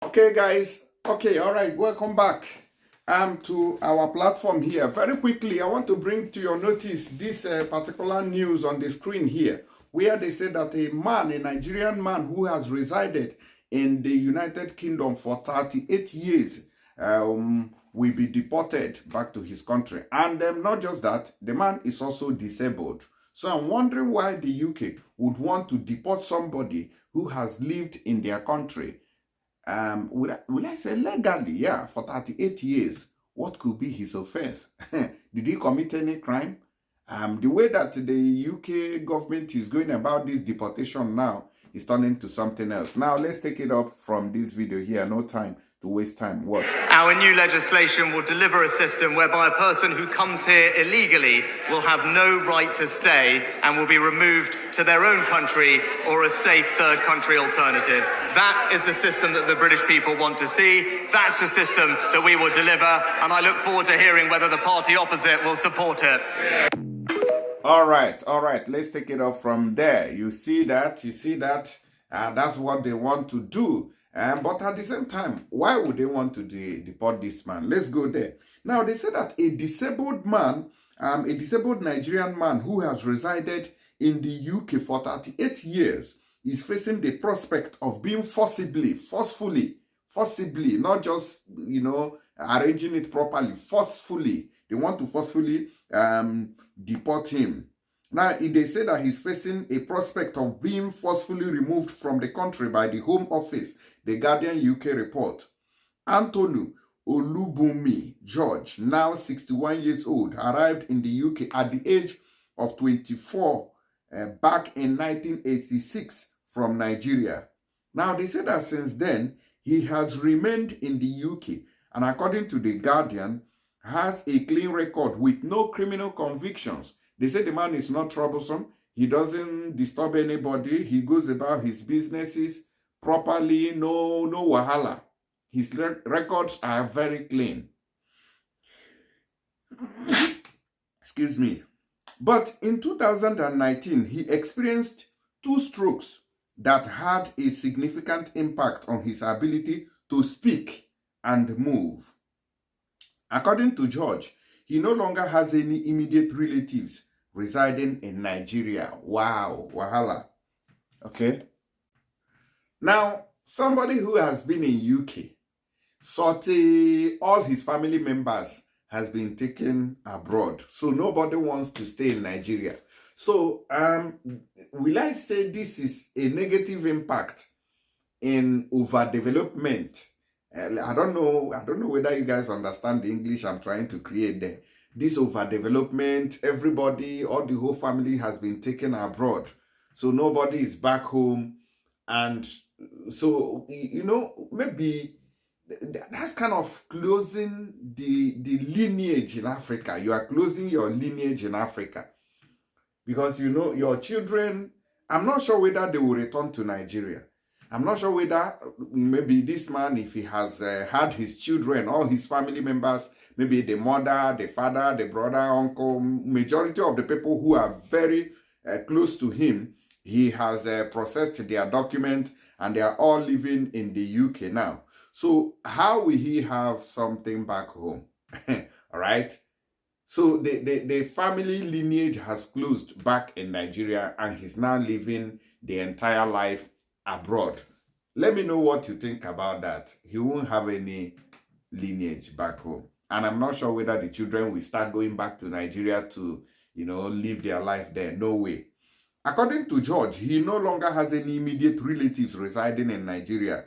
Okay, guys. Okay, all right. Welcome back to our platform here. Very quickly, I want to bring to your notice this particular news on the screen here, where they say that a Nigerian man who has resided in the United Kingdom for 38 years will be deported back to his country. And not just that, the man is also disabled. So I'm wondering why the UK would want to deport somebody who has lived in their country. Will I say legally, yeah, for 38 years. What could be his offense? Did he commit any crime? The way that the UK government is going about this deportation now is turning to something else. Now, let's take it up from this video here. No time to waste time. What? Our new legislation will deliver a system whereby a person who comes here illegally will have no right to stay and will be removed to their own country or a safe third country alternative. That is the system that the British people want to see. That's the system that we will deliver, and I look forward to hearing whether the party opposite will support it. All right. Let's take it up from there. You see that? That's what they want to do. But at the same time, why would they want to deport this man? Let's go there. Now, they say that a disabled man, a disabled Nigerian man who has resided in the UK for 38 years is facing the prospect of being forcibly, not just, arranging it properly, forcefully. They want to forcefully deport him. Now, they say that he's facing a prospect of being forcefully removed from the country by the Home Office, the Guardian UK report. Anthony Olubunmi George, now 61 years old, arrived in the UK at the age of 24 back in 1986 from Nigeria. Now, they say that since then, he has remained in the UK and, according to the Guardian, has a clean record with no criminal convictions. They say the man is not troublesome. He doesn't disturb anybody. He goes about his businesses properly. No wahala. His records are very clean. Excuse me. But in 2019, he experienced 2 strokes that had a significant impact on his ability to speak and move. According to George, he no longer has any immediate relatives residing in Nigeria. Wow, wahala. Okay. Now, somebody who has been in UK, all his family members has been taken abroad. So nobody wants to stay in Nigeria. So, will I say this is a negative impact in overdevelopment? I don't know whether you guys understand the English I'm trying to create there. This overdevelopment, everybody, or the whole family has been taken abroad. So nobody is back home. And so, maybe that's kind of closing the lineage in Africa. You are closing your lineage in Africa. Because, your children, I'm not sure whether they will return to Nigeria. I'm not sure whether maybe this man, if he has had his children, all his family members, maybe the mother, the father, the brother, uncle, majority of the people who are very close to him, he has processed their document and they are all living in the UK now. So how will he have something back home? All right. So the family lineage has closed back in Nigeria and he's now living the entire life abroad. Let me know what you think about that. He won't have any lineage back home. And I'm not sure whether the children will start going back to Nigeria to, live their life there. No way. According to George, he no longer has any immediate relatives residing in Nigeria.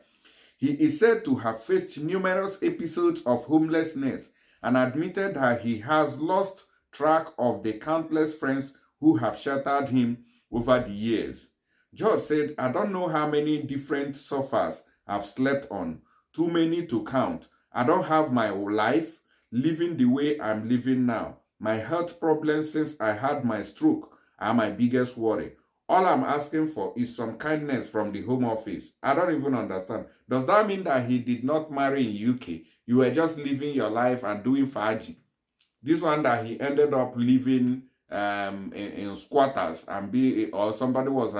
He is said to have faced numerous episodes of homelessness and admitted that he has lost track of the countless friends who have sheltered him over the years. George said, "I don't know how many different sofas I've slept on. Too many to count. I don't have my life living the way I'm living now. My health problems since I had my stroke are my biggest worry. All I'm asking for is some kindness from the Home Office." I don't even understand. Does that mean that he did not marry in UK? You were just living your life and doing faji? This one that he ended up living in squatters or somebody was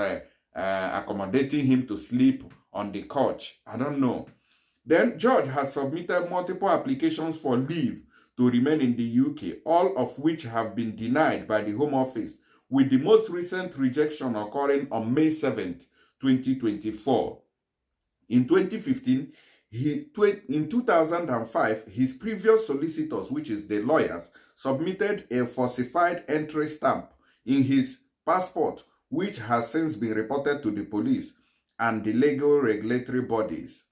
accommodating him to sleep on the couch. I don't know. Then George has submitted multiple applications for leave to remain in the UK, all of which have been denied by the Home Office, with the most recent rejection occurring on May 7th, 2024. In 2015, in 2005, his previous solicitors, which is the lawyers, submitted a falsified entry stamp in his passport, which has since been reported to the police and the legal regulatory bodies.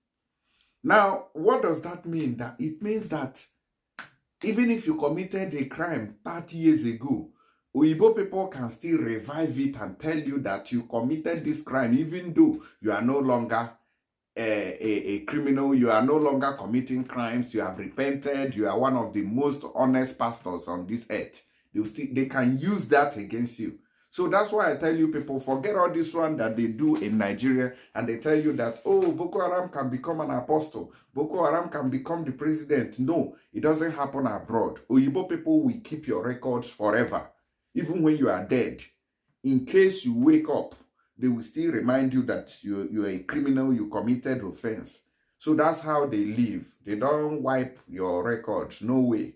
Now, what does that mean? That it means that even if you committed a crime 30 years ago, Oyibo people can still revive it and tell you that you committed this crime, even though you are no longer a criminal, you are no longer committing crimes, you have repented, you are one of the most honest pastors on this earth. They can use that against you. So that's why I tell you people, forget all this one that they do in Nigeria, and they tell you that, oh, Boko Haram can become an apostle, Boko Haram can become the president. No, it doesn't happen abroad. Oyibo people will keep your records forever, even when you are dead. In case you wake up, they will still remind you that you're a criminal, you committed offense. So that's how they live. They don't wipe your records, no way.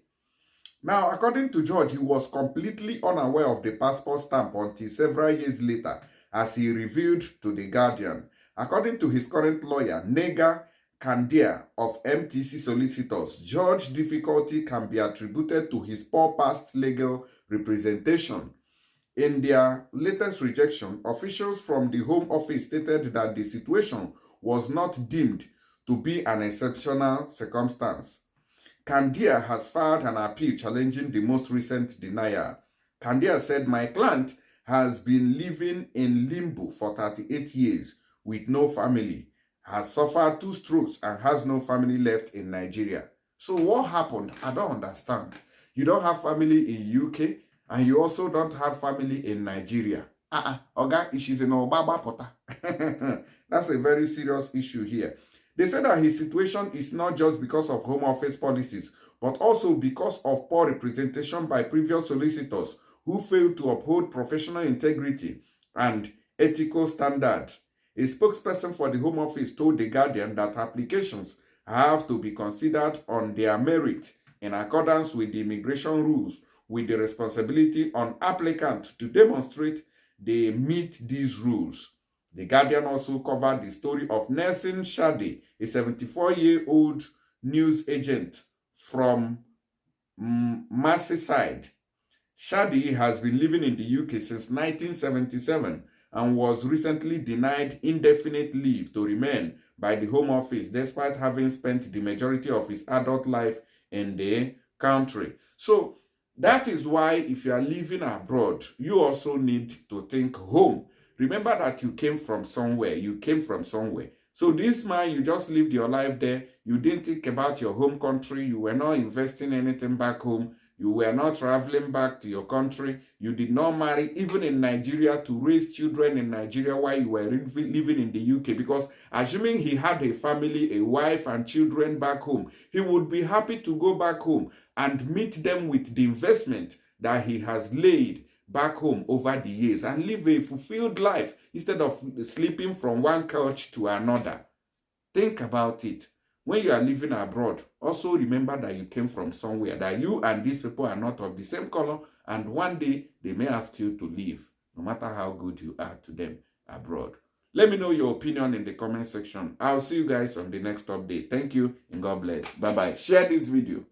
Now, according to George, he was completely unaware of the passport stamp until several years later, as he revealed to The Guardian. According to his current lawyer, Nega Kandia of MTC Solicitors, George's difficulty can be attributed to his poor past legal representation. In their latest rejection, officials from the Home Office stated that the situation was not deemed to be an exceptional circumstance. Kandia has filed an appeal challenging the most recent denial. Kandia said, "My client has been living in limbo for 38 years with no family, has suffered 2 strokes and has no family left in Nigeria." So what happened? I don't understand. You don't have family in UK and you also don't have family in Nigeria. Oga, she's in Obaba Pota. That's a very serious issue here. They said that his situation is not just because of Home Office policies, but also because of poor representation by previous solicitors who failed to uphold professional integrity and ethical standards. A spokesperson for the Home Office told The Guardian that applications have to be considered on their merit in accordance with the immigration rules, with the responsibility on applicants to demonstrate they meet these rules. The Guardian also covered the story of Nelson Shadi, a 74-year-old news agent from Merseyside. Shadi has been living in the UK since 1977 and was recently denied indefinite leave to remain by the Home Office despite having spent the majority of his adult life in the country. So that is why if you are living abroad, you also need to think home. Remember that you came from somewhere. So this man, you just lived your life there. You didn't think about your home country. You were not investing anything back home. You were not traveling back to your country. You did not marry, even in Nigeria, to raise children in Nigeria while you were living in the UK. Because assuming he had a family, a wife and children back home, he would be happy to go back home and meet them with the investment that he has laid back home over the years and live a fulfilled life instead of sleeping from one couch to another. Think about it. When you are living abroad, also remember that you came from somewhere, that you and these people are not of the same color, and one day they may ask you to leave, no matter how good you are to them abroad. Let me know your opinion in the comment section. I'll see you guys on the next update. Thank you and God bless. Bye-bye. Share this video.